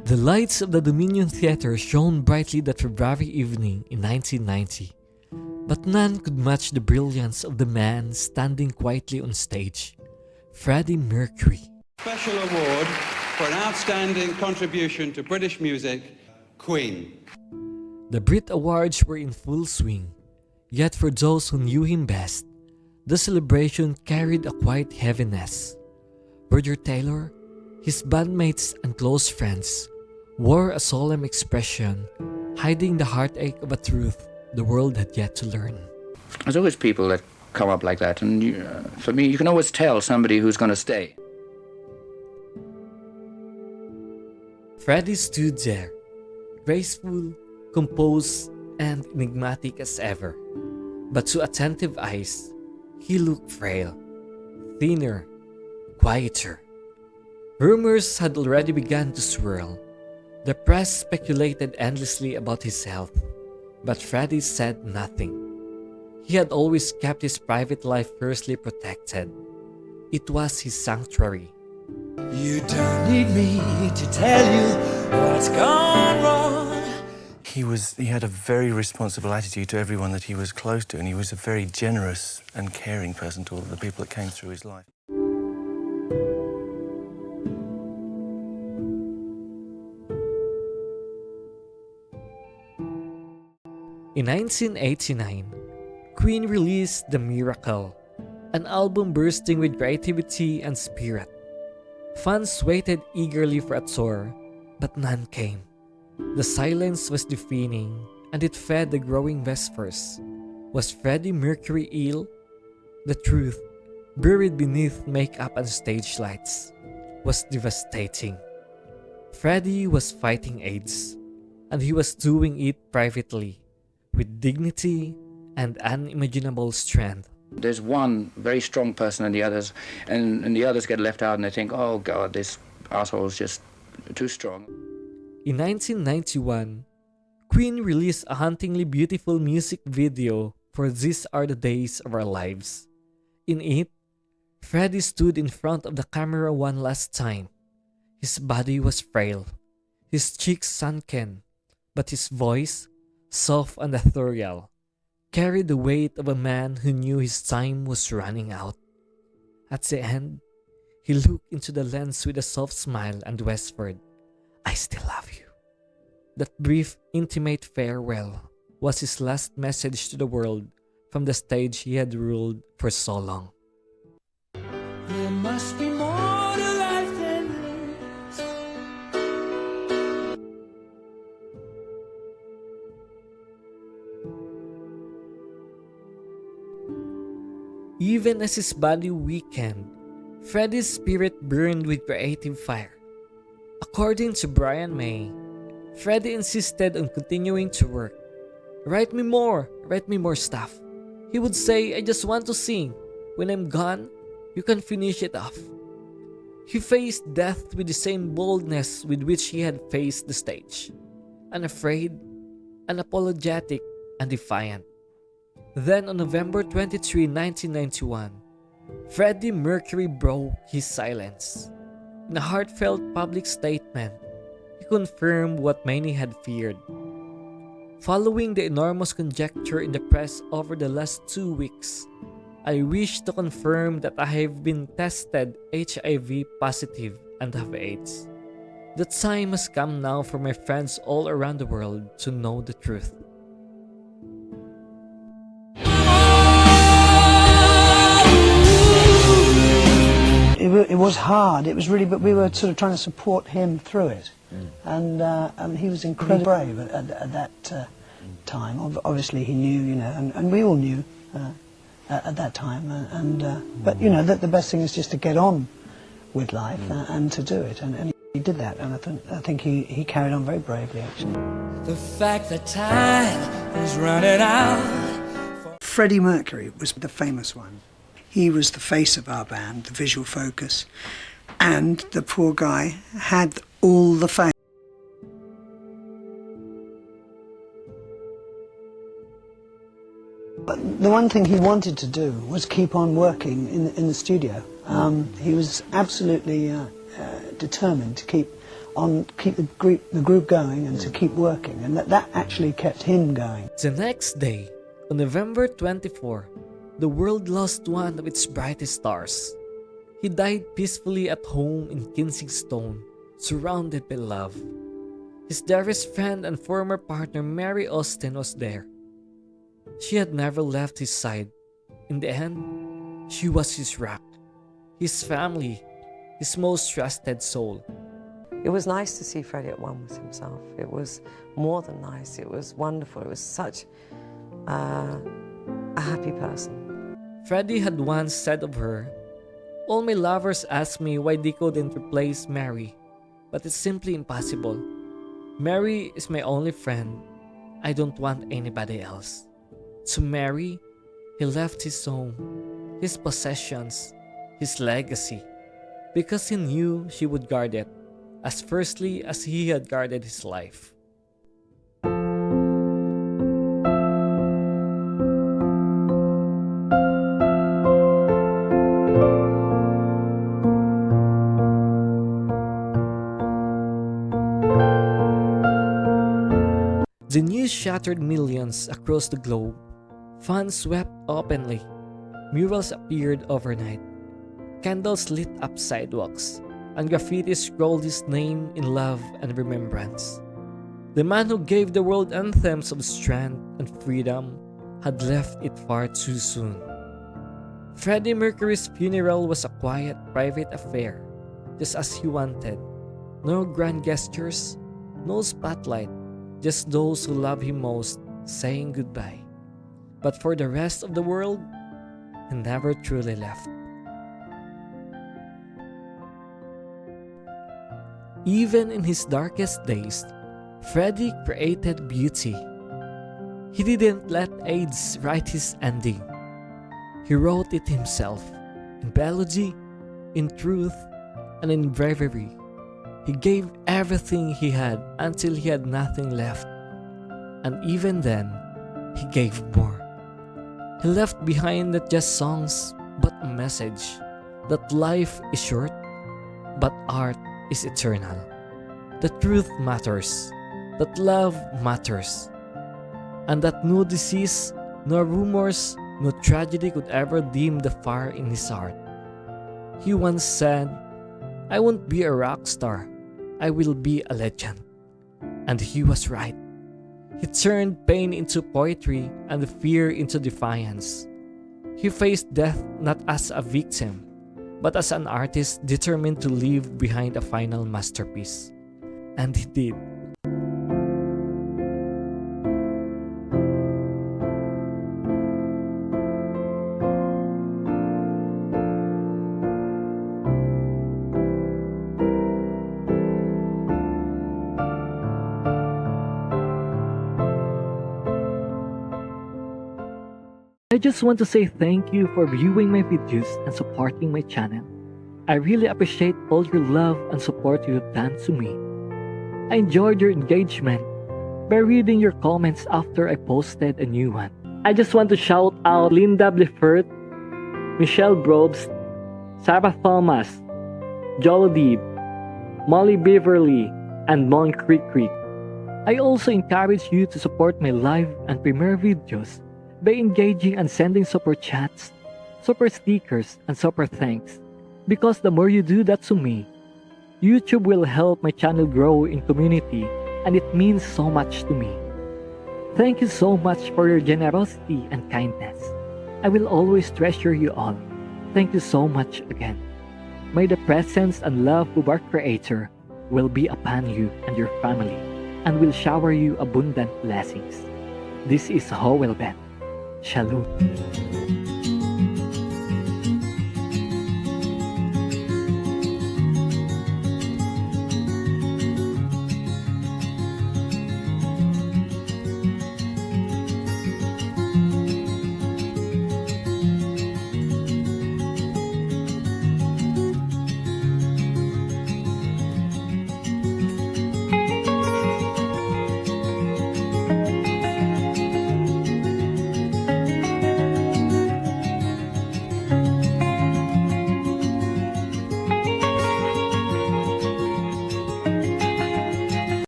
The lights of the Dominion Theatre shone brightly that February evening in 1990, but none could match the brilliance of the man standing quietly on stage, Freddie Mercury. Special award for an outstanding contribution to British music, Queen. The Brit Awards were in full swing, yet for those who knew him best, the celebration carried a quiet heaviness. Roger Taylor, his bandmates and close friends, wore a solemn expression, hiding the heartache of a truth the world had yet to learn. There's always people that come up like that, and for me, you can always tell somebody who's going to stay. Freddie stood there, graceful, composed, and enigmatic as ever. But to attentive eyes, he looked frail, thinner, quieter. Rumors had already begun to swirl. The press speculated endlessly about his health, but Freddie said nothing. He had always kept his private life fiercely protected. It was his sanctuary. You don't need me to tell you what's gone wrong. He had a very responsible attitude to everyone that he was close to, and he was a very generous and caring person to all of the people that came through his life. In 1989, Queen released The Miracle, an album bursting with creativity and spirit. Fans waited eagerly for a tour, but none came. The silence was deafening, and it fed the growing whispers. Was Freddie Mercury ill? The truth, buried beneath makeup and stage lights, was devastating. Freddie was fighting AIDS, and he was doing it privately, with dignity and unimaginable strength. There's one very strong person and the others get left out, and they think, oh God, this asshole's just too strong. In 1991, Queen released a hauntingly beautiful music video for These Are the Days of Our Lives. In it, Freddie stood in front of the camera one last time. His body was frail, his cheeks sunken, but his voice, soft and ethereal, carried the weight of a man who knew his time was running out. At the end, he looked into the lens with a soft smile and whispered, "I still love you." That brief, intimate farewell was his last message to the world from the stage he had ruled for so long. There must be more to life than this. Even as his body weakened, Freddie's spirit burned with creative fire. According to Brian May, Freddie insisted on continuing to work. Write me more stuff. He would say, "I just want to sing. When I'm gone, you can finish it off." He faced death with the same boldness with which he had faced the stage. Unafraid, unapologetic, and defiant. Then on November 23, 1991, Freddie Mercury broke his silence. In a heartfelt public statement, he confirmed what many had feared. Following the enormous conjecture in the press over the last 2 weeks, I wish to confirm that I have been tested HIV positive and have AIDS. The time has come now for my friends all around the world to know the truth. It was hard. It was really, but we were sort of trying to support him through it, and he was incredibly brave at that time. Obviously, he knew, you know, and we all knew at that time. But you know, the best thing is just to get on with life and to do it, and he did that, and I think he carried on very bravely, actually. The fact that time is running out. Freddie Mercury was the famous one. He was the face of our band, the visual focus, and the poor guy had all the fame. But the one thing he wanted to do was keep on working in the studio. He was absolutely determined to keep keep the group going and to keep working, and that actually kept him going. The next day, on November 24, the world lost one of its brightest stars. He died peacefully at home in Kensington, surrounded by love. His dearest friend and former partner Mary Austin was there. She had never left his side. In the end, she was his rock, his family, his most trusted soul. It was nice to see Freddie at one with himself. It was more than nice. It was wonderful. It was such a happy person. Freddie had once said of her, "All my lovers ask me why they couldn't replace Mary, but it's simply impossible. Mary is my only friend. I don't want anybody else." To Mary, he left his home, his possessions, his legacy, because he knew she would guard it as firstly as he had guarded his life. The news shattered millions across the globe. Fans swept openly. Murals appeared overnight. Candles lit up sidewalks, and graffiti scrawled his name in love and remembrance. The man who gave the world anthems of strength and freedom had left it far too soon. Freddie Mercury's funeral was a quiet, private affair, just as he wanted. No grand gestures, no spotlight, just those who love him most saying goodbye. But for the rest of the world, he never truly left. Even in his darkest days, Freddie created beauty. He didn't let AIDS write his ending. He wrote it himself, in melody, in truth, and in bravery. He gave everything he had until he had nothing left. And even then, he gave more. He left behind not just songs, but a message that life is short, but art is eternal. The truth matters, that love matters, and that no disease, no rumors, no tragedy could ever dim the fire in his heart. He once said, "I won't be a rock star, I will be a legend." And he was right. He turned pain into poetry and fear into defiance. He faced death not as a victim, but as an artist determined to leave behind a final masterpiece. And he did. I just want to say thank you for viewing my videos and supporting my channel. I really appreciate all your love and support you have done to me. I enjoyed your engagement by reading your comments after I posted a new one. I just want to shout out Linda Blifford, Michelle Brobst, Sarah Thomas, Jolodib, Molly Beverly, and Mon Creek Creek. I also encourage you to support my live and premiere videos by engaging and sending super chats, super stickers, and super thanks. Because the more you do that to me, YouTube will help my channel grow in community, and it means so much to me. Thank you so much for your generosity and kindness. I will always treasure you all. Thank you so much again. May the presence and love of our Creator will be upon you and your family, and will shower you abundant blessings. This is Howell Ben. Shalom.